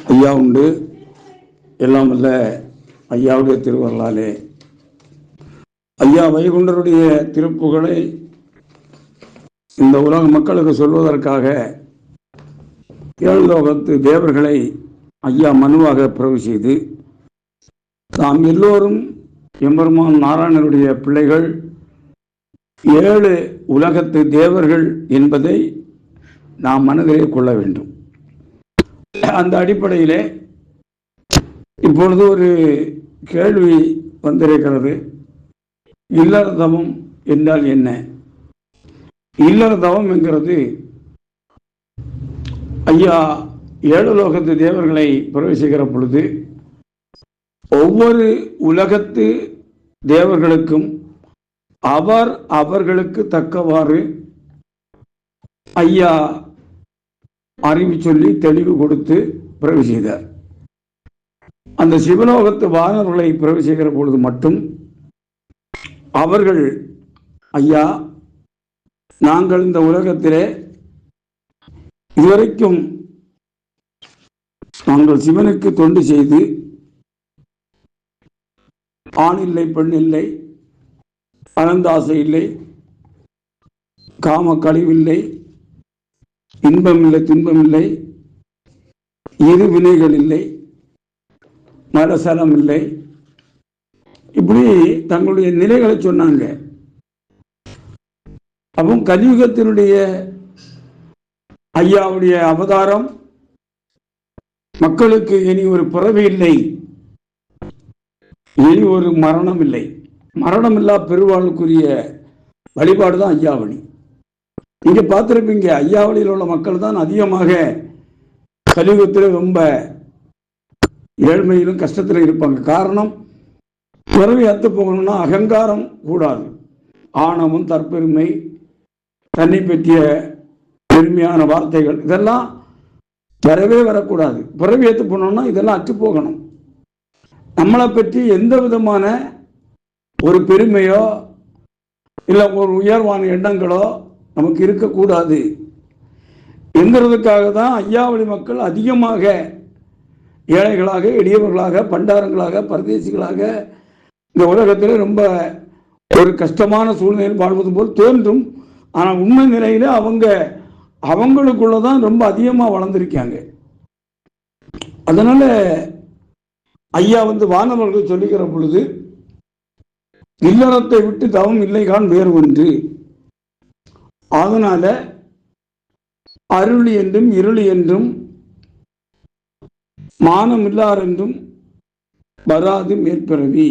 ஐயா உண்டு. எல்லாம் அல்ல ஐயாவுடைய திருவருளாலே ஐயா வைகுண்டருடைய திருப்புகளை இந்த உலக மக்களுக்கு சொல்வதற்காக ஏழுலோகத்து தேவர்களை ஐயா மனுவாக பிரவு செய்து நாம் எல்லோரும் எம்பெருமான் நாராயணனுடைய பிள்ளைகள், 7 உலகத்து தேவர்கள் என்பதை நாம் மனதிலே கொள்ள வேண்டும். அந்த அடிப்படையிலே இப்பொழுது ஒரு கேள்வி வந்திருக்கிறது. இல்லற தவம் என்றால் என்ன? இல்லற தவம் என்கிறது ஐயா 7 லோகத்து தேவர்களை பிரவேசிக்கிற பொழுது ஒவ்வொரு உலகத்து தேவர்களுக்கும் அவர்களுக்கு தக்கவாறு ஐயா அறிவு சொல்லி தெளிவு கொடுத்து பிரவு செய்தார். அந்த சிவலோகத்து வானவர்களை பிரவு செய்கிற பொழுது மட்டும் அவர்கள் ஐயா, நாங்கள் இந்த உலகத்திலே இதுவரைக்கும் நாங்கள் சிவனுக்கு தொண்டு செய்து ஆண் இல்லை, பெண் இல்லை, அனந்தாசை இல்லை, காம கழிவில்லை, இன்பம் இல்லை, துன்பம் இல்லை, இரு வினைகள் இல்லை, மரசலம் இல்லை, இப்படி தங்களுடைய நிலைகளை சொன்னாங்க. அப்போ கலியுகத்தினுடைய ஐயாவுடைய அவதாரம், மக்களுக்கு இனி ஒரு பிறவி இல்லை, இனி ஒரு மரணம் இல்லை, மரணமில்லா பெருவாழ்வுக்குரிய வழிபாடு தான் ஐயாவளி. இங்க பார்த்திருப்பீங்க, ஐயாவளியில் உள்ள மக்கள் தான் அதிகமாக கலியுகத்தில் ரொம்ப ஏழ்மையிலும் கஷ்டத்தில் இருப்பாங்க. காரணம், பிறவி அத்து போகணும்னா அகங்காரம் கூடாது, ஆணவம், தற்பெருமை, தன்னை பற்றிய பெருமையான வார்த்தைகள் இதெல்லாம் வரவே வரக்கூடாது. பிறவி அத்து போனோம்னா இதெல்லாம் அற்று போகணும். நம்மளை பற்றி எந்த விதமான ஒரு பெருமையோ இல்லை ஒரு உயர்வான எண்ணங்களோ நமக்கு இருக்கக்கூடாது என்கிறதுக்காக தான் ஐயாவளி மக்கள் அதிகமாக ஏழைகளாக, எளியவர்களாக, பண்டாரங்களாக, பரதேசிகளாக இந்த உலகத்தில் ரொம்ப ஒரு கஷ்டமான சூழ்நிலையில் வாழ்வது போல் தோன்றும். ஆனால் உண்மை நிலையில் அவங்களுக்குள்ளதான் ரொம்ப அதிகமாக வளர்ந்துருக்காங்க. அதனால ஐயா வானவர்கள் சொல்லுகிற பொழுது, இல்லறத்தை விட்டு தவம் இல்லைகான் வேறு ஒன்று, அதனால அருளி என்றும் இருளி என்றும் மானம் இல்லார் என்றும் வராது மேற்பிறவி.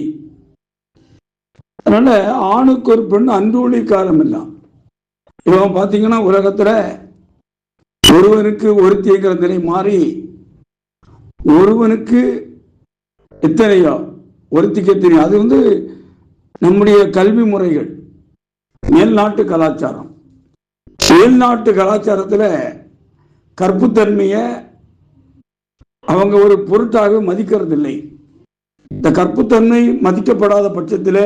அதனால ஆணுக்கு ஒரு பெண் அன்றூழி காலம் எல்லாம். இவன் பார்த்தீங்கன்னா உலகத்துல ஒருவனுக்கு ஒருத்திங்கிற நிலை மாறி ஒருவனுக்கு எத்தனையோ, ஒருத்திக்கு எத்தனையோ. அது நம்முடைய கல்வி முறைகள், மேல்நாட்டு கலாச்சாரம். மேல்நாட்டு கலாச்சாரத்தில் கற்புத்தன்மையை அவங்க ஒரு பொருட்டாக மதிக்கிறது இல்லை. இந்த கற்புத்தன்மை மதிக்கப்படாத பட்சத்தில்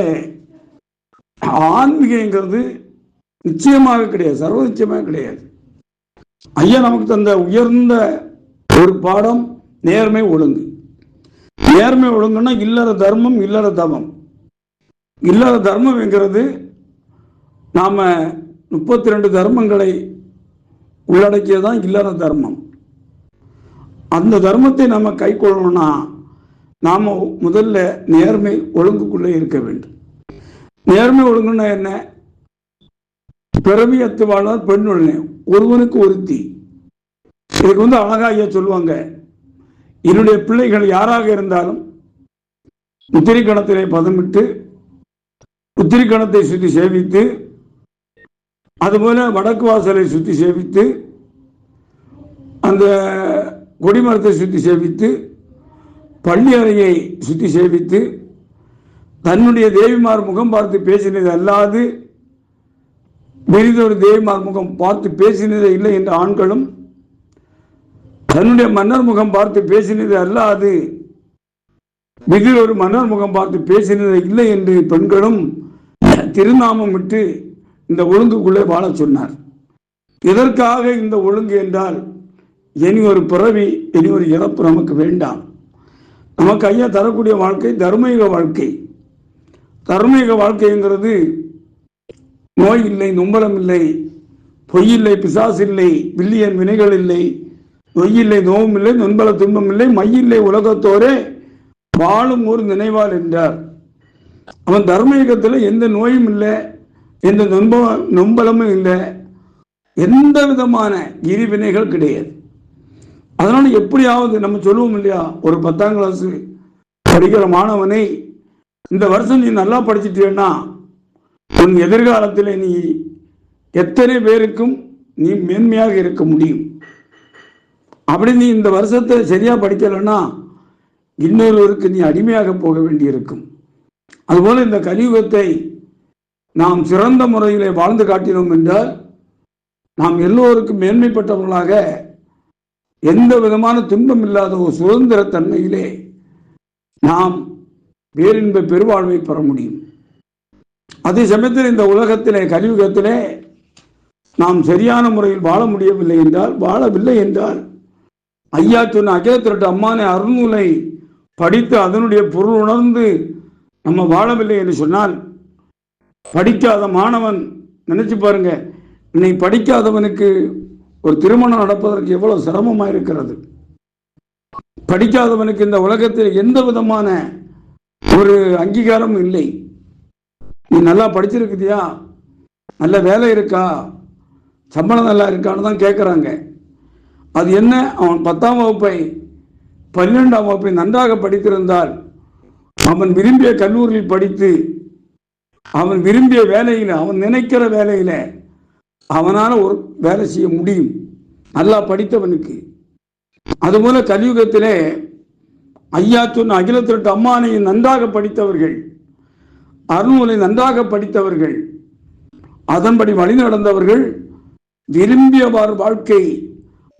ஆன்மீகங்கிறது நிச்சயமாக கிடையாது, சர்வ நிச்சயமாக கிடையாது. ஐயா நமக்கு தந்த உயர்ந்த ஒரு பாடம் நேர்மை ஒழுங்கு. நேர்மை ஒழுங்குன்னா இல்லற தர்மம், இல்லற தவம். இல்லற தர்மம் என்கிறது நாம 32 தர்மங்களை உள்ளடக்கியதான் இல்லற தர்மம். அந்த தர்மத்தை நம்ம கை கொள்ளணும்னா நாம முதல்ல நேர்மை ஒழுங்குக்குள்ளே இருக்க வேண்டும். நேர்மை ஒழுங்குன்னா என்ன? பிறவியத்து வாழ்வார் பெண் ஒழுங்கு, ஒருவனுக்கு ஒருத்தி. இதுக்கு அழகா ஐயா சொல்லுவாங்க, என்னுடைய பிள்ளைகள் யாராக இருந்தாலும் உத்திரிக்கணத்திலே பதமிட்டு உத்திரிக்கணத்தை சுற்றி சேவித்து, அதுபோல வடக்கு வாசலை சுற்றி சேவித்து, அந்த கொடிமரத்தை சுற்றி சேவித்து, பள்ளி அறையை சுற்றி சேவித்து, தன்னுடைய தேவிமார் முகம் பார்த்து பேசினது அல்லாது விரிதொரு தேவிமார் முகம் பார்த்து பேசினதே இல்லை என்ற ஆண்களும், தன்னுடைய மன்னர் முகம் பார்த்து பேசினது அல்லாது விதில் ஒரு மன்னர் முகம் பார்த்து பேசினது இல்லை என்று பெண்களும் திருநாமம் விட்டு இந்த ஒழுங்குக்குள்ளே வாழ சொன்னார். எதற்காக இந்த ஒழுங்கு என்றால், இனி ஒரு பிறவி, இனி ஒரு இறப்பு நமக்கு வேண்டாம். நமக்கு ஐயா தரக்கூடிய வாழ்க்கை தர்மீக வாழ்க்கை. தர்மீக வாழ்க்கைங்கிறது நோய் இல்லை, நொம்பலம் இல்லை, பொய் இல்லை, பிசாசு இல்லை, பில்லியன் வினைகள் இல்லை, நொய் இல்லை, நோவும் இல்லை, நொன்பல துன்பம் இல்லை, மையில்லை உலகத்தோரே வாழும் ஒரு நினைவாள் என்றார். அவன் தர்மயுகத்தில் எந்த நோயும் இல்லை, எந்த நொம்பலமும் இல்லை, எந்த விதமான இறிவினைகள் கிடையாது. அதனால எப்படியாவது நம்ம சொல்லுவோம் இல்லையா, ஒரு 10ஆம் கிளாஸ் படிக்கிற மாணவனை இந்த வருஷம் நீ நல்லா படிச்சுட்டேன்னா உன் எதிர்காலத்தில் நீ எத்தனை பேருக்கும் நீ மேன்மையாக இருக்க முடியும். அப்படி நீ இந்த வருஷத்தை சரியா படிக்கலைன்னா இன்னொருவருக்கு நீ அடிமையாக போக வேண்டியிருக்கும். அதுபோல இந்த கலியுகத்தை நாம் சிறந்த முறையில் வாழ்ந்து காட்டினோம் என்றால் நாம் எல்லோருக்கும் மேன்மைப்பட்டவர்களாக எந்த விதமான துன்பம் இல்லாத ஒரு சுதந்திர தன்மையிலே நாம் பேரின்ப பெருவாழ்வை பெற முடியும். அதே சமயத்தில் இந்த உலகத்திலே கலியுகத்திலே நாம் சரியான முறையில் வாழவில்லை என்றால் ஐயா சொன்ன அகிலத்திரட்டு அம்மானை அருள்நூலை படித்து அதனுடைய பொருள் உணர்ந்து நம்ம வாழவில்லை என்று சொன்னால், படிக்காத மாணவன் நினைச்சு பாருங்க, இன்னைக்கு படிக்காதவனுக்கு ஒரு திருமணம் நடப்பதற்கு எவ்வளவு சிரமமாக இருக்கிறது. படிக்காதவனுக்கு இந்த உலகத்தில் எந்த விதமான ஒரு அங்கீகாரம் இல்லை. நீ நல்லா படிச்சிருக்குதியா, நல்ல வேலை இருக்கா, சம்பளம் நல்லா இருக்கான்னு தான் கேட்குறாங்க. அது என்ன, அவன் 10ஆம் வகுப்பை 12ஆம் வகுப்பை நன்றாக படித்திருந்தால் அவன் விரும்பிய கல்லூரியில் படித்து அவன் விரும்பிய வேலையில், அவன் நினைக்கிற வேலையில் அவனால் ஒரு வேலை செய்ய முடியும், நல்லா படித்தவனுக்கு. அதுபோல கலியுகத்திலே ஐயா சொன்ன அகிலத்திரட்டு அம்மானை நன்றாக படித்தவர்கள், அருள்நூலை நன்றாக படித்தவர்கள், அதன்படி வழி நடந்தவர்கள் விரும்பியவாறு வாழ்க்கை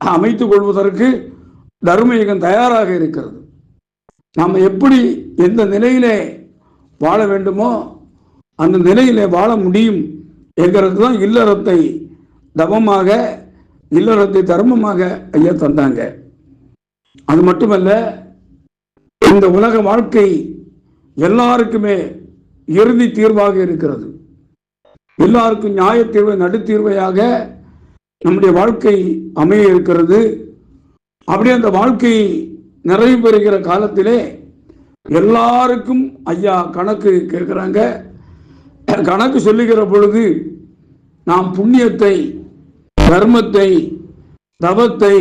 அமைத்துக் கொள்வதற்கு தர்மயுகம் தயாராக இருக்கிறது. நாம் எப்படி எந்த நிலையிலே வாழ வேண்டுமோ அந்த நிலையிலே வாழ முடியும் என்கிறது தான் இல்லறத்தை தவமாக, இல்லறத்தை தர்மமாக ஐயா தந்தாங்க. அது மட்டுமல்ல, இந்த உலக வாழ்க்கை எல்லாருக்குமே இறுதி தீர்வாக இருக்கிறது. எல்லாருக்கும் நியாய தீர்வை, நடுத்தீர்வையாக நம்முடைய வாழ்க்கை அமைய இருக்கிறது. அப்படியே அந்த வாழ்க்கை நிறைவு பெறுகிற காலத்திலே எல்லாருக்கும் ஐயா கணக்கு கேட்கிறாங்க. கணக்கு சொல்லுகிற பொழுது நாம் புண்ணியத்தை, தர்மத்தை, தவத்தை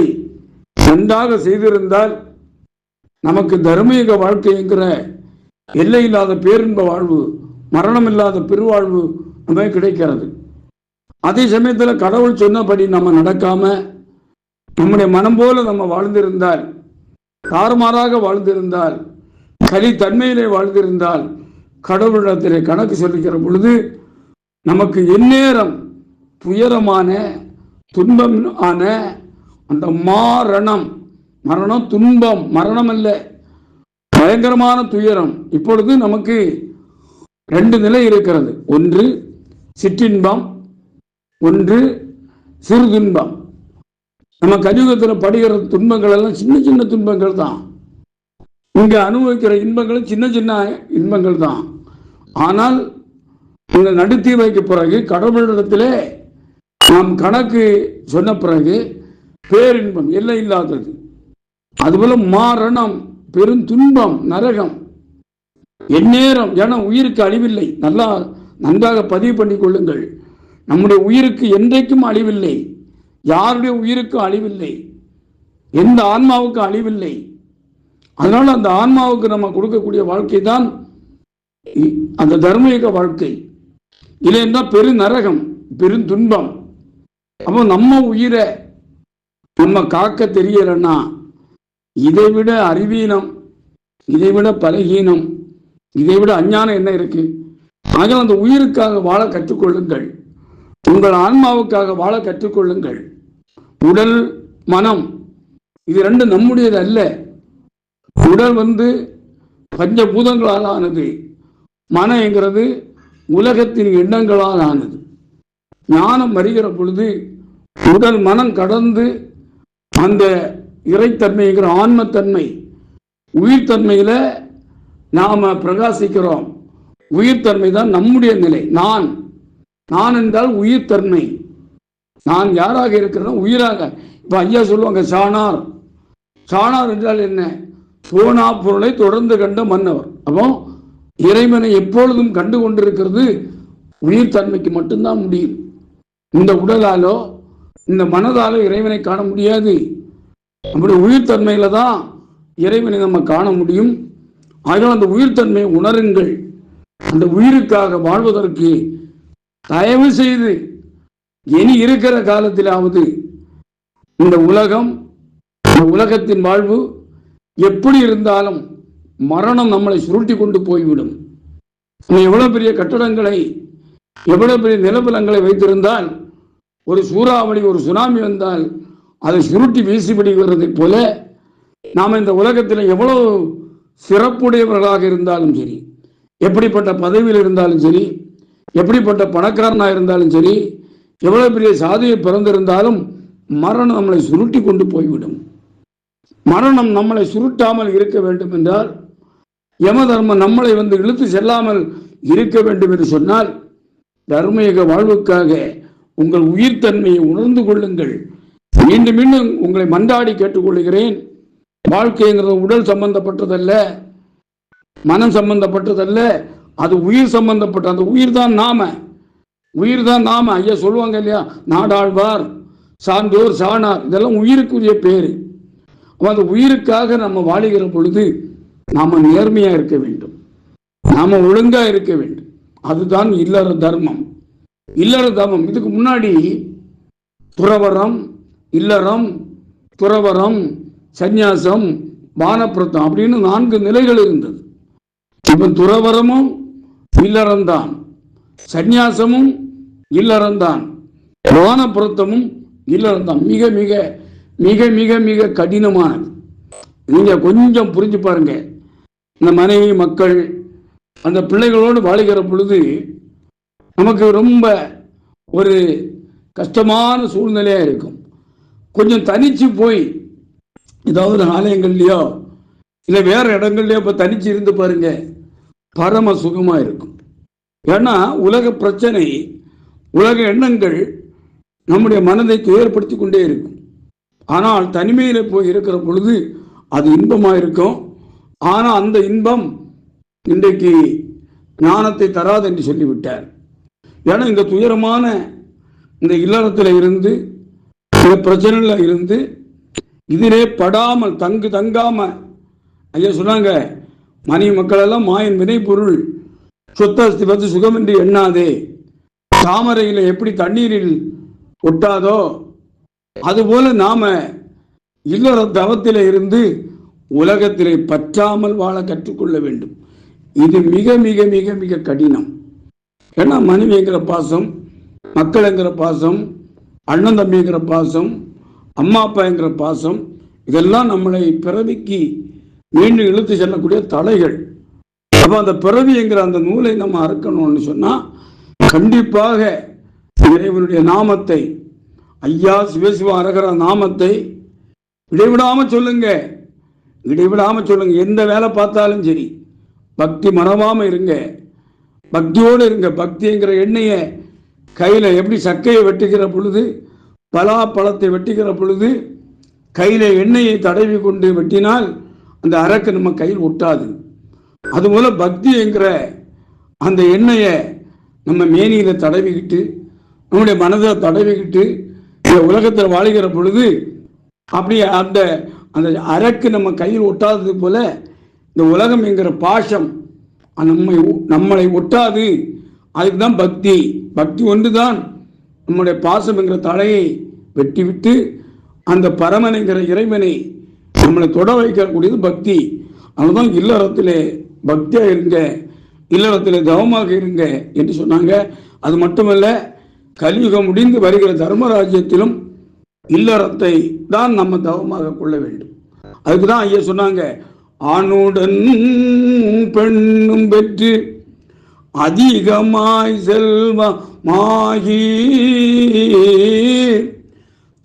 நன்றாக செய்திருந்தால் நமக்கு தர்மீக வாழ்க்கைங்கிற எல்லை இல்லாத பேரின்ப வாழ்வு, மரணம் இல்லாத பெருவாழ்வு நமக்கு கிடைக்கிறது. அதே சமயத்தில் கடவுள் சொன்னபடி நம்ம நடக்காம நம்முடைய மனம் போல நம்ம வாழ்ந்திருந்தால், தாறுமாறாக வாழ்ந்திருந்தால், கலி தன்மையிலே வாழ்ந்திருந்தால், கடவுளிடத்திலே கணக்கு சொல்லிக்கிற பொழுது நமக்கு எந்நேரம் துயரமான துன்பம் ஆன அந்த மரணம், துன்பம், மரணம் அல்ல, பயங்கரமான துயரம். இப்பொழுது நமக்கு 2 நிலை இருக்கிறது. ஒன்று சிற்றின்பம், ஒன்று சிறு துன்பம். நம்ம கலியுகத்தில் படுகிற துன்பங்கள் எல்லாம் சின்ன சின்ன துன்பங்கள் தான். இங்க அனுபவிக்கிற இன்பங்களும் சின்ன சின்ன இன்பங்கள் தான். ஆனால் இந்த நடுத்தீர்வைக்கு பிறகு கடவுளிடத்திலே நாம் கணக்கு சொன்ன பிறகு பேரின்பம் எல்லை இல்லாதது. அதுபோல மரணம், பெரும் துன்பம், நரகம் எந்நேரம். ஏன்னா உயிருக்கு அழிவில்லை. நன்றாக பதிவு பண்ணி கொள்ளுங்கள். நம்முடைய உயிருக்கு என்றைக்கும் அழிவில்லை. யாருடைய உயிருக்கும் அழிவில்லை. எந்த ஆன்மாவுக்கும் அழிவில்லை. அதனால அந்த ஆன்மாவுக்கு நம்ம கொடுக்கக்கூடிய வாழ்க்கை தான் அந்த தர்மயுக வாழ்க்கை. இல்லைன்னா பெரு நரகம், பெரும் துன்பம். அப்போ நம்ம உயிரை நம்ம காக்க தெரியலன்னா இதைவிட அறிவீனம், இதைவிட பலகீனம், இதைவிட அஞ்ஞானம் என்ன இருக்கு? ஆக அந்த உயிருக்காக வாழ கற்றுக்கொள்ளுங்கள். உங்கள் ஆன்மாவுக்காக வாழ கற்றுக்கொள்ளுங்கள். உடல், மனம் இது 2 நம்முடையது அல்ல. உடல் பஞ்சபூதங்களால் ஆனது. மனங்கிறது உலகத்தின் எண்ணங்களால் ஆனது. ஞானம் வருகிற பொழுது உடல் மனம் கடந்து அந்த இறைத்தன்மைங்கிற ஆன்மத்தன்மை உயிர்த்தன்மையில நாம பிரகாசிக்கிறோம். உயிர்த்தன்மை தான் நம்முடைய நிலை. நான் என்றால் உயிர்த்தன்மை. நான் யாராக இருக்கிறேன்? உயிராக. இப்ப ஐயா சொல்லுவாங்க சாணார். சாணார் என்றால் என்ன? போனா பொருளை தொடர்ந்து கண்ட மன்னவர். அப்போ இறைவனை எப்பொழுதும் கண்டு கொண்டிருக்கிறது உயிர்த்தன்மைக்கு மட்டும்தான் முடியும். இந்த உடலாலோ இந்த மனதாலோ இறைவனை காண முடியாது. அப்படி உயிர்த்தன்மையில தான் இறைவனை நம்ம காண முடியும். ஆக அந்த உயிர்த்தன்மையை உணருங்கள். அந்த உயிருக்காக வாழ்வதற்கு தயவு செய்து இனி இருக்கிற காலத்திலாவது இந்த உலகத்தின் வாழ்வு எப்படி இருந்தாலும் மரணம் நம்மளை சுருட்டி கொண்டு போய்விடும். எவ்வளவு பெரிய கட்டடங்களை எவ்வளவு பெரிய நிலப்பலங்களை வைத்திருந்தால் ஒரு சூறாவளி ஒரு சுனாமி வந்தால் அதை சுருட்டி வீசிவிடுகிறதை போல நாம் இந்த உலகத்தில் எவ்வளவு சிறப்புடையவர்களாக இருந்தாலும் சரி, எப்படிப்பட்ட பதவியில் இருந்தாலும் சரி, எப்படிப்பட்ட பணக்காரனாக இருந்தாலும் சரி, எவ்வளவு பெரிய சாதியை பிறந்திருந்தாலும் மரணம் நம்மளை சுருட்டி கொண்டு போய்விடும். மரணம் நம்மளை சுருட்டாமல் இருக்க வேண்டும் என்றால், யம தர்மம் நம்மளை இழுத்து செல்லாமல் இருக்க வேண்டும் என்று சொன்னால், தர்மயுக வாழ்வுக்காக உங்கள் உயிர்த்தன்மையை உணர்ந்து கொள்ளுங்கள். மீண்டும் மீண்டும் உங்களை மன்றாடி கேட்டுக்கொள்கிறேன். வாழ்க்கைங்கிறது உடல் சம்பந்தப்பட்டதல்ல, மனம் சம்பந்தப்பட்டதல்ல, அது உயிர் சம்பந்தப்பட்ட. அந்த உயிர் தான் நாம. ஐயா சொல்லுவாங்க இல்லையா, நாடாழ்வார், சான்றோர், சாணார், இதெல்லாம் உயிருக்குரிய பேரு. அந்த உயிருக்காக நம்ம வாழுகிற பொழுது நாம நேர்மையா இருக்க வேண்டும், நாம ஒழுங்கா இருக்க வேண்டும். அதுதான் இல்லற தர்மம். இதுக்கு முன்னாடி துறவரம், இல்லறம், துறவரம், சந்நியாசம், வானப்பிரத்தம் அப்படின்னு 4 நிலைகள் இருந்தது. இப்ப துறவரமும் இல்லறம்தான், சந்நியாசமும் இல்லறம்தான், வானப்பிரத்தமும் இல்லறம்தான். மிக மிக மிக மிக மிக கடினமானது. நீங்க கொஞ்சம் புரிஞ்சு பாருங்க. இந்த மனைவி மக்கள் அந்த பிள்ளைகளோடு வாழுகிற பொழுது நமக்கு ரொம்ப ஒரு கஷ்டமான சூழ்நிலையா இருக்கும். கொஞ்சம் தனிச்சு போய் ஏதாவது ஆலயங்கள்லையோ இல்லை வேற இடங்கள்லையோ இப்போ தனிச்சு இருந்து பாருங்க, பரம சுகமா இருக்கும். ஏன்னா உலக பிரச்சனை, உலக எண்ணங்கள் நம்முடைய மனதை துயர்படுத்தி கொண்டே இருக்கும். ஆனால் தனிமையில போய் இருக்கிற பொழுது அது இன்பமா இருக்கும். ஆனா அந்த இன்பம் இன்றைக்கு ஞானத்தை தராது என்று சொல்லிவிட்டார். ஏன்னா இந்த துயரமான இந்த இல்லறத்தில் இருந்து, இந்த பிரச்சனையில இருந்து இதிலே படாமல் தங்காம ஐயா சொன்னாங்க, மனைவி மக்கள் எல்லாம் மாயன் வினை பொருள் சொத்தஸ்தி பத்து சுகமின்றி எண்ணாதே. தாமரையில எப்படி தண்ணீரில் ஒட்டாதோ அதுபோல நாம இல்லற தவத்திலே இருந்து உலகத்திலே பற்றாமல் வாழ கற்றுக்கொள்ள வேண்டும். இது மிக மிக மிக மிக கடினம். ஏன்னா மனைவிங்கிற பாசம், மக்கள்ங்கிற பாசம், அண்ணன் தம்பிங்கிற பாசம், அம்மா அப்பாங்கிற பாசம், இதெல்லாம் நம்மளை பிறவிக்கு மீண்டும் இழுத்து செல்லக்கூடிய தலைகள். அப்ப அந்த பிறவிங்கிற அந்த நூலை நம்ம அறுக்கணும்னு சொன்னா கண்டிப்பாக இறைவனுடைய நாமத்தை, ஐயா சிவசிவ அரகர நாமத்தை இடைவிடாம சொல்லுங்க. எந்த வேலை பார்த்தாலும் சரி பக்தி மறவாம இருங்க, பக்தியோடு இருங்க. பக்திங்கிற எண்ணெய கையில எப்படி சக்கையை வெட்டுகிற பொழுது, பலாப்பழத்தை வெட்டுகிற பொழுது கையில எண்ணெயை தடவி கொண்டு வெட்டினால் அந்த அரக்கு நம்ம கையில் ஒட்டாது. அதுபோல பக்திங்கிற அந்த எண்ணெயை நம்ம மேனியில தடவிக்கிட்டு, நம்முடைய மனதை தடவிக்கிட்டு இந்த உலகத்தில் வாழுகிற பொழுது அப்படியே அந்த அந்த அரக்கு நம்ம கையில் ஒட்டாதது போல இந்த உலகம் என்கிற பாசம் நம்மளை ஒட்டாது. அதுக்கு தான் பக்தி ஒன்றுதான் நம்முடைய பாசம் என்கிற தலையை வெட்டிவிட்டு அந்த பரமனைங்கிற இறைவனை நம்மளை தொட வைக்கக்கூடியது பக்தி. அதுதான் இல்லறத்திலே பக்தியா இருங்க, இல்லறத்திலே தவமாக இருங்க என்று சொன்னாங்க. அது மட்டுமல்ல, கலியுகம் முடிந்து வருகிற தர்மராஜ்யத்திலும் இல்லறத்தை தான் நம்ம தவமாக கொள்ள வேண்டும். அதுக்குதான் ஐயா சொன்னாங்க, ஆணுடன் பெண்ணும் பெற்று அதிகமாய் செல்வமாகி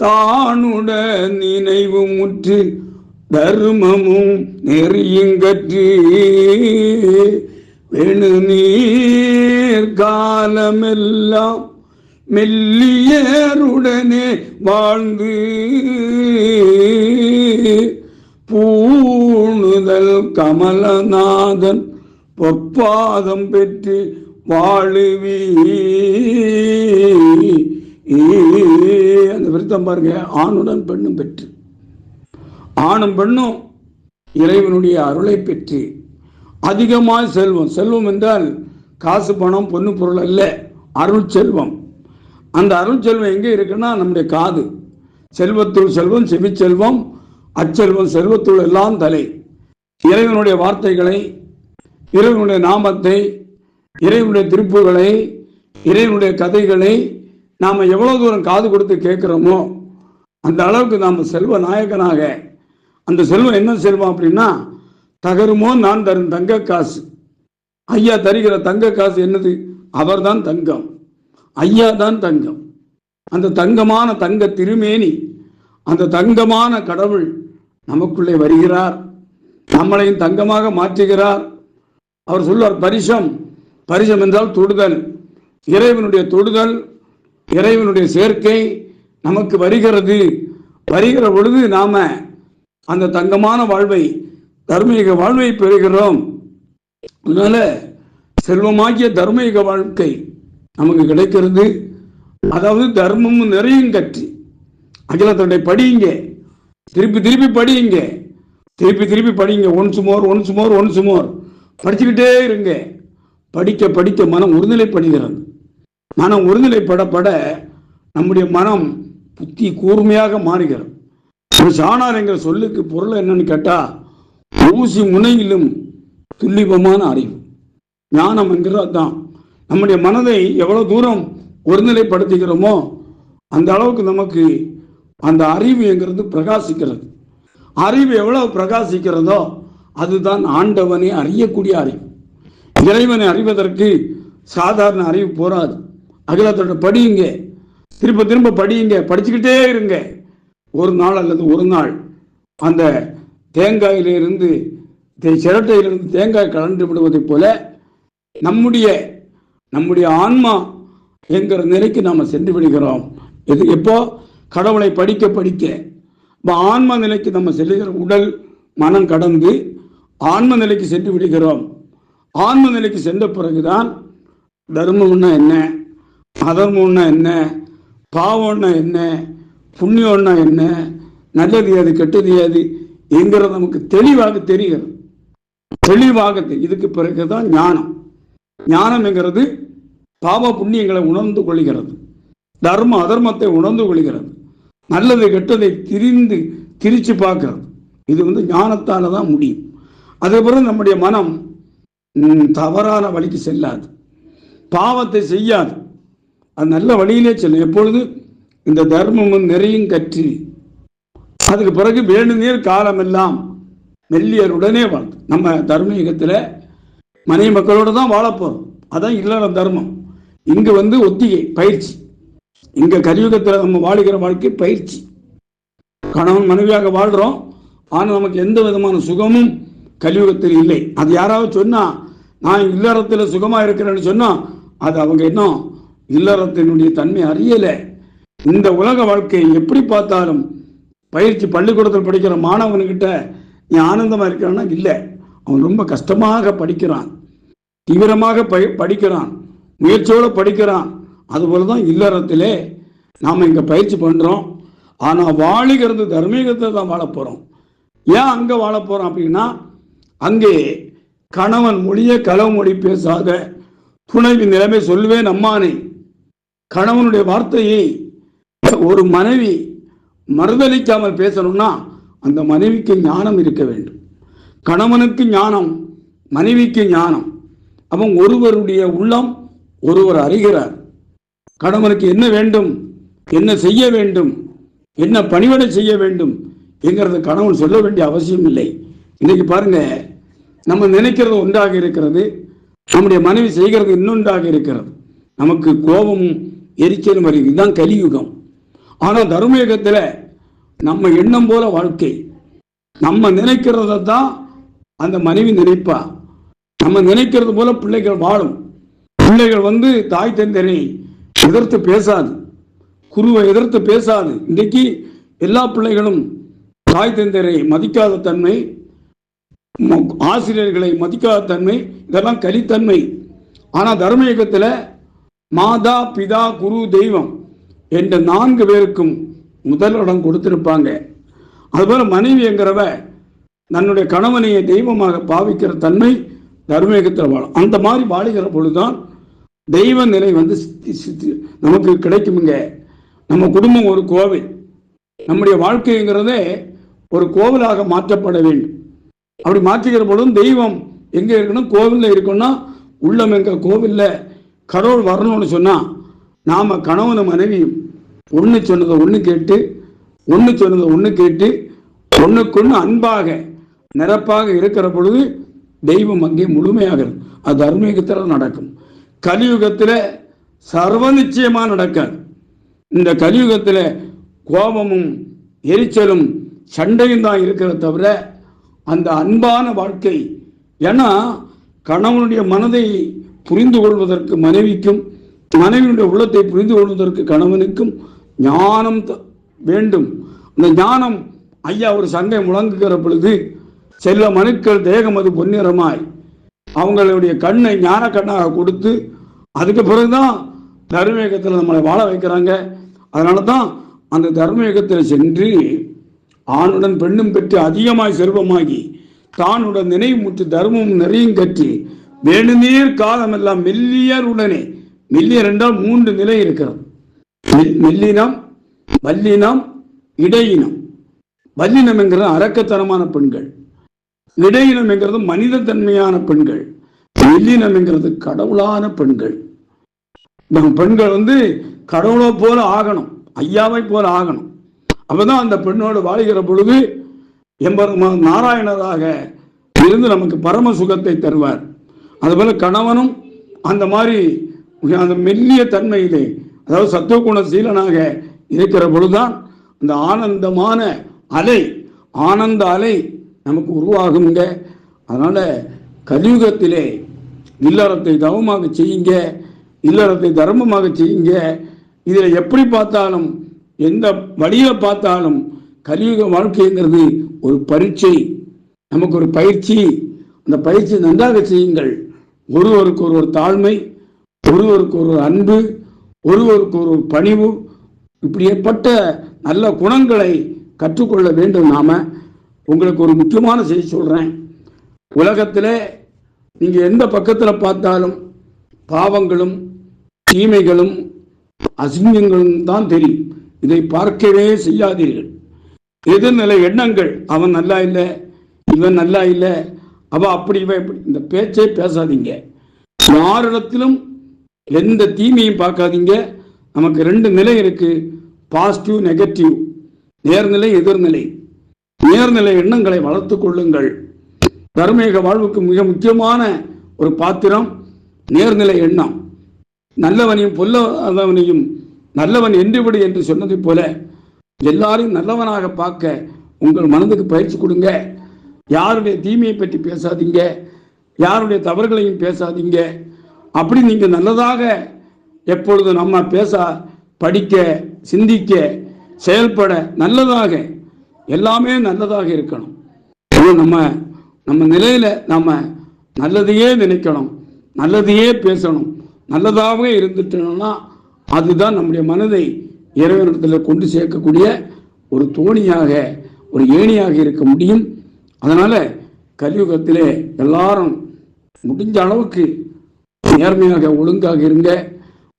தானுட நினைவு முற்று தர்மமும் நெறியுங்கற்று வேணு நீர் காலமெல்லாம் மெல்லியருடனே வாழ்ந்து பூணுதல் கமலநாதன் பொற்பாதம் பெற்று வாழுவி. அந்த விருத்தம் பாருங்க, ஆணுடன் பெண்ணும் பெற்று, ஆணும் பெண்ணும் இறைவனுடைய அருளை பெற்று அதிகமாக செல்வம். செல்வம் என்றால் காசு பணம் பொண்ணு பொருள் அல்ல, அருள் செல்வம். அந்த அருள் செல்வம் எங்கே இருக்குன்னா நம்முடைய காது. செல்வத்துள் செல்வம் செவிச்செல்வம், அச்செல்வம் செல்வத்துள் எல்லாம் தலை. இறைவனுடைய வார்த்தைகளை, இறைவனுடைய நாமத்தை, இறைவனுடைய திருப்புகளை, இறைவனுடைய கதைகளை நாம் எவ்வளோ தூரம் காது கொடுத்து கேட்குறோமோ அந்த அளவுக்கு நாம் செல்வ நாயகனாக. அந்த செல்வம் என்ன செல்வம் அப்படின்னா, தகருமோ நான் தரும் தங்க காசு. ஐயா தருகிற தங்க காசு என்னது? அவர் தான் தங்கம், ஐயா தான் தங்கம். அந்த தங்கமான தங்க திருமேனி, அந்த தங்கமான கடவுள் நமக்குள்ளே வருகிறார், நம்மளையும் தங்கமாக மாற்றுகிறார். அவர் சொல்வார் பரிசம். பரிசம் என்றால் தொடுதல். இறைவனுடைய தொடுதல், இறைவனுடைய சேர்க்கை நமக்கு வருகிறது. வருகிற பொழுது நாம அந்த தங்கமான வாழ்வை, தர்மீக வாழ்வை பெறுகிறோம். அதனால செல்வமாகிய தர்மீக வாழ்க்கை நமக்கு கிடைக்கிறது. அதாவது தர்மமும் நிறையும் கற்று அகிலத்தோட படியுங்க, திருப்பி திருப்பி படியுங்க, திருப்பி திருப்பி படிங்க. ஒன்ஸ் மோர் படிச்சுக்கிட்டே இருங்க. படிக்க படிக்க மனம் ஒருநிலைப்படுகிறது. மனம் ஒருநிலைப்படப்பட நம்முடைய மனம் புத்தி கூர்மையாக மாறுகிறது. ஒரு சாணார் என்கிற சொல்லுக்கு பொருள் என்னன்னு கேட்டா, ஊசி முனையிலும் துல்லிபமான அறிவு. ஞானம் என்கிறது தான். நம்முடைய மனதை எவ்வளவு தூரம் ஒருநிலைப்படுத்துகிறோமோ அந்த அளவுக்கு நமக்கு அந்த அறிவு என்கிறது பிரகாசிக்கிறது. அறிவு எவ்வளவு பிரகாசிக்கிறதோ அதுதான் ஆண்டவனை அறியக்கூடிய அறிவு. இறைவனை அறிவதற்கு சாதாரண அறிவு போராது. அகிலத்தோட படியுங்க, திரும்ப திரும்ப படியுங்க, படிச்சுக்கிட்டே இருங்க. ஒரு நாள் அல்லது ஒரு நாள் அந்த தேங்காயிலிருந்து சிரட்டையிலிருந்து தேங்காய் கலந்து விடுவதை போல நம்முடைய ஆன்மா என்கிற நிலைக்கு நாம் சென்று விடுகிறோம். இது எப்போ? கடவுளை படிக்க படிக்க ஆன்ம நிலைக்கு நம்ம செல்லுகிறோம். உடல் மனம் கடந்து ஆன்ம நிலைக்கு சென்று விடுகிறோம். ஆன்ம நிலைக்கு சென்ற பிறகுதான் தர்மம்னா என்ன, அதர்மம்னா என்ன, பாவம்னா என்ன, புண்ணியம்னா என்ன, நல்லது ஏது கெட்டது ஏது என்கிறது நமக்கு தெளிவாக தெரிகிறது. இதுக்கு பிறகுதான் ஞானம். ஞானம் என்கிறது பாவ புண்ணியங்களை உணர்ந்து கொள்கிறது, தர்ம அதர்மத்தை உணர்ந்து கொள்கிறது, நல்லதை கெட்டதை திரிச்சு பார்க்கிறது. இது ஞானத்தால தான் முடியும். அதே போல நம்முடைய மனம் தவறான வழிக்கு செல்லாது, பாவத்தை செய்யாது, அது நல்ல வழியிலே செல்லும். எப்பொழுது இந்த தர்மமும் நிறையும் கற்று அதுக்கு பிறகு வேண்டுநீர் காலமெல்லாம் மெல்லியருடனே வாழ்ந்து. நம்ம தர்மயுகத்தில் மனைவி மக்களோடு தான் வாழப்போறோம். அதான் இல்லற தர்மம். இங்க ஒத்திகை பயிற்சி. இங்க கலியுகத்தில் நம்ம வாழுகிற வாழ்க்கை பயிற்சி. கணவன் மனைவியாக வாழ்றோம், ஆனால் நமக்கு எந்த விதமான சுகமும் கலியுகத்தில் இல்லை. அது யாராவது சொன்னா நான் இல்லறத்தில் சுகமா இருக்கிறேன்னு சொன்னா அது அவங்க இன்னும் இல்லறத்தினுடைய தன்மை அறியல. இந்த உலக வாழ்க்கையை எப்படி பார்த்தாலும் பயிற்சி பள்ளிக்கூடத்தில் படிக்கிற மாணவன்கிட்ட நீ ஆனந்தமா இருக்கிறான்னா இல்லை, அவன் ரொம்ப கஷ்டமாக படிக்கிறான், தீவிரமாக படிக்கிறான், முயற்சியோடு படிக்கிறான். அதுபோலதான் இல்லறத்திலே நாம் இங்க பயிற்சி பண்றோம். ஆனா வாழுகிறது தர்மீகத்தை தான் வாழ போறோம். ஏன் அங்க வாழ போறோம் அப்படின்னா, அங்கே கணவன் மொழிய களவு மொழி பேசாத துணைவி நிலைமை சொல்வேன் அம்மானை. கணவனுடைய வார்த்தையை ஒரு மனைவி மறுதளிக்காமல் பேசணும்னா அந்த மனைவிக்கு ஞானம் இருக்க வேண்டும். கணவனுக்கு ஞானம், மனைவிக்கு ஞானம். அவன் ஒருவருடைய உள்ளம் ஒருவர் அறிகிறார். கணவனுக்கு என்ன வேண்டும், என்ன செய்ய வேண்டும், என்ன பணிவிடை செய்ய வேண்டும் என்கிறது கணவன் சொல்ல வேண்டிய அவசியம் இல்லை. இன்னைக்கு பாருங்க, நம்ம நினைக்கிறது ஒன்றாக இருக்கிறது, நம்முடைய மனைவி செய்கிறது இன்னொன்றாக இருக்கிறது. நமக்கு கோபமும் எரிச்சலும் வருது. இதுதான் கலியுகம். ஆனால் தர்மயுகத்தில் நம்ம எண்ணம் போல வாழ்க்கை, நம்ம நினைக்கிறத தான் அந்த மனைவி நினைப்பா. நம்ம நினைக்கிறது போல பிள்ளைகள் வாழும். பிள்ளைகள் தாய் தந்தையை எதிர்த்து பேசாது, குருவை எதிர்த்து பேசாது. இன்றைக்கு எல்லா பிள்ளைகளும் தாய் தந்தையை மதிக்காத தன்மை, ஆசிரியர்களை மதிக்காத தன்மை, இதெல்லாம் கலித்தன்மை. ஆனால் தர்மயுகத்தில் மாதா பிதா குரு தெய்வம் என்ற 4 பேருக்கும் முதல் இடம் கொடுத்திருப்பாங்க. அதுபோல மனைவி என்கிறவ தன்னுடைய கணவனையை தெய்வமாக பாவிக்கிற தன்மை தர்மயுகத்தில் வாழும். அந்த மாதிரி வாழுகிற பொழுதுதான் தெய்வ நிலை நமக்கு கிடைக்குமுங்க. நம்ம குடும்பம் ஒரு கோவில், நம்முடைய வாழ்க்கைங்கிறதே ஒரு கோவிலாக மாற்றப்பட வேண்டும். அப்படி மாற்றுகிற பொழுதும் தெய்வம் எங்கே இருக்கணும்? கோவிலில் இருக்கணும்னா உள்ளம் எங்க கோவிலில் கடவுள் வரணும்னு சொன்னால் நாம் கணவனும் மனைவியும் ஒன்று சொன்னதை ஒன்று கேட்டு ஒன்றுக்கொன்று அன்பாக நிரப்பாக இருக்கிற பொழுது தெய்வம் அங்கே முழுமையாகிறது. அது தர்மயுகத்தில் நடக்கும். கலியுகத்தில் சர்வ நிச்சயமாக நடக்காது. இந்த கலியுகத்தில் கோபமும் எரிச்சலும் சண்டையும் தான் இருக்கிற தவிர அந்த அன்பான வாழ்க்கை. ஏன்னா கணவனுடைய மனதை புரிந்து கொள்வதற்கு மனைவிக்கும், மனைவியுடைய உள்ளத்தை புரிந்து கொள்வதற்கு கணவனுக்கும் ஞானம் வேண்டும். அந்த ஞானம் ஐயா ஒரு சண்டை முழங்குகிற பொழுது செல்ல மனுக்கள் தேகம் அது பொன்னிறமாய் அவங்களுடைய கண்ணை ஞான கண்ணாக கொடுத்து அதுக்கு பிறகுதான் தர்மயுகத்தில் நம்மளை வாழ வைக்கிறாங்க. அதனால தான் அந்த தர்மயுகத்தில் சென்று ஆணுடன் பெண்ணும் பெற்று அதிகமாய் செல்வமாகி தானுடன் நினைவு முற்று தர்மமும் நிறையும் கற்றி வேணுநீர் காலமெல்லாம் மெல்லியர் உடனே. மெல்லியர் என்றால் 3 நிலை இருக்கிறது. மெல்லினம், வல்லினம், இடையினம். வல்லினம் என்கிறது அரக்கத்தனமான பெண்கள், இடையினம் என்கிறது மனித தன்மையான பெண்கள், மெல்லினம் என்கிறது கடவுளான பெண்கள். பெண்கள் கடவுளை போல ஆகணும், ஐயாவை போல ஆகணும். அப்பதான் அந்த பெண்ணோடு வாழ்கிற பொழுது எம்பெருமான் நாராயணராக இருந்து நமக்கு பரம சுகத்தை தருவார். அதுபோல கணவனும் அந்த மாதிரி அந்த மெல்லிய தன்மையிலே, அதாவது சத்துவகுண சீலனாக இருக்கிற பொழுதுதான் அந்த ஆனந்தமான அலை, ஆனந்த அலை நமக்கு உருவாகுங்க. அதனால கலியுகத்திலே இல்லறத்தை தவமாக செய்யுங்க, இல்லறத்தை தர்மமாக செய்யுங்க. இதில் எப்படி பார்த்தாலும் எந்த வழியில பார்த்தாலும் கலியுக வாழ்க்கைங்கிறது ஒரு பரீட்சை, நமக்கு ஒரு பயிற்சி. அந்த பயிற்சி நன்றாக செய்யுங்கள். ஒருவருக்கு ஒரு தாழ்மை, ஒருவருக்கு ஒரு அன்பு, ஒருவருக்கு ஒரு பணிவு, இப்படிப்பட்ட நல்ல குணங்களை கற்றுக்கொள்ள வேண்டும். நாம உங்களுக்கு ஒரு முக்கியமான செய்தி சொல்றேன். உலகத்திலே நீங்க எந்த பக்கத்தில் பார்த்தாலும் பாவங்களும் தீமைகளும் அசிங்கங்களும் தான் தெரியும். இதை பார்க்கவே செய்யாதீர்கள். எதிர்நிலை எண்ணங்கள், அவன் நல்லா இல்லை, இவன் நல்லா இல்லை, அவ அப்படி இவன் இப்படி, இந்த பேச்சே பேசாதீங்க. யாரிடத்திலும் எந்த தீமையும் பார்க்காதீங்க. நமக்கு 2 நிலை இருக்கு, பாசிட்டிவ் நெகட்டிவ், நேர்நிலை எதிர்நிலை. நேர்நிலை எண்ணங்களை வளர்த்து கொள்ளுங்கள். தர்மீக வாழ்வுக்கு மிக முக்கியமான ஒரு பாத்திரம் நேர்நிலை எண்ணம். நல்லவனையும் பொல்லாதவனையும் நல்லவன் என்றுவிடு என்று சொன்னதை போல எல்லாரையும் நல்லவனாக பார்க்க உங்கள் மனதுக்கு பயிற்சி கொடுங்க. யாருடைய தீமையை பற்றி பேசாதீங்க, யாருடைய தவறுகளையும் பேசாதீங்க. அப்படி நீங்க நல்லதாக எப்பொழுது நம்ம பேச, படிக்க, சிந்திக்க, செயல்பட நல்லதாக, எல்லாமே நல்லதாக இருக்கணும். நம்ம நிலையில நம்ம நல்லதையே நினைக்கணும், நல்லதையே பேசணும், நல்லதாகவே இருந்துட்டோம்னா அதுதான் நம்முடைய மனதை இறைவனிடத்தில் கொண்டு சேர்க்கக்கூடிய ஒரு தோணியாக, ஒரு ஏணியாக இருக்க முடியும். அதனால கலியுகத்திலே எல்லாரும் முடிஞ்ச அளவுக்கு நேர்மையாக ஒழுங்காக இருங்க.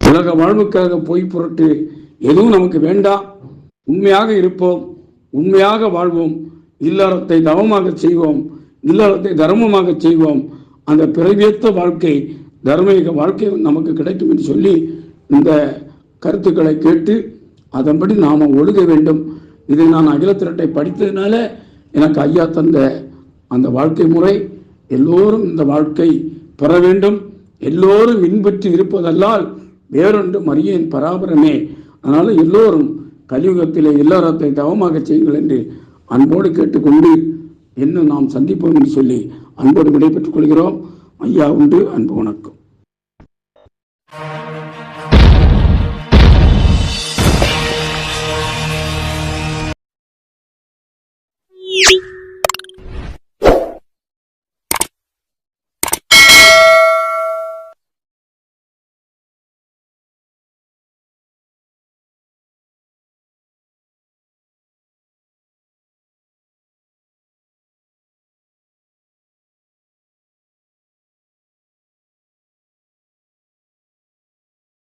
உலக வாழ்வுக்காக பொய் புரட்டு எதுவும் நமக்கு வேண்டாம். உண்மையாக இருப்போம், உண்மையாக வாழ்வோம், இல்லறத்தை தவமாக செய்வோம், இல்லறத்தை தர்மமாக செய்வோம். அந்த பிறவியற்ற வாழ்க்கை, தர்மீக வாழ்க்கை நமக்கு கிடைக்கும் என்று சொல்லி இந்த கருத்துக்களை கேட்டு அதன்படி நாம் ஒழுக வேண்டும். இதை நான் அகில திரட்டை படித்ததுனால எனக்கு ஐயா தந்த அந்த வாழ்க்கை முறை. எல்லோரும் இந்த வாழ்க்கை பெற வேண்டும், எல்லோரும் இன்பற்றி இருப்பதல்லால் வேறொன்று மரியேன் பராபரமே. அதனால எல்லோரும் கலியுகத்திலே இல்லறத்தை தவமாக செய்யுங்கள் என்று அன்போடு கேட்டுக்கொண்டு இன்னும் நாம் சந்திப்போம் என்று சொல்லி அன்போடு விடைபெற்றுக் கொள்கிறோம். ஐயா உண்டு. அன்பு வணக்கம்.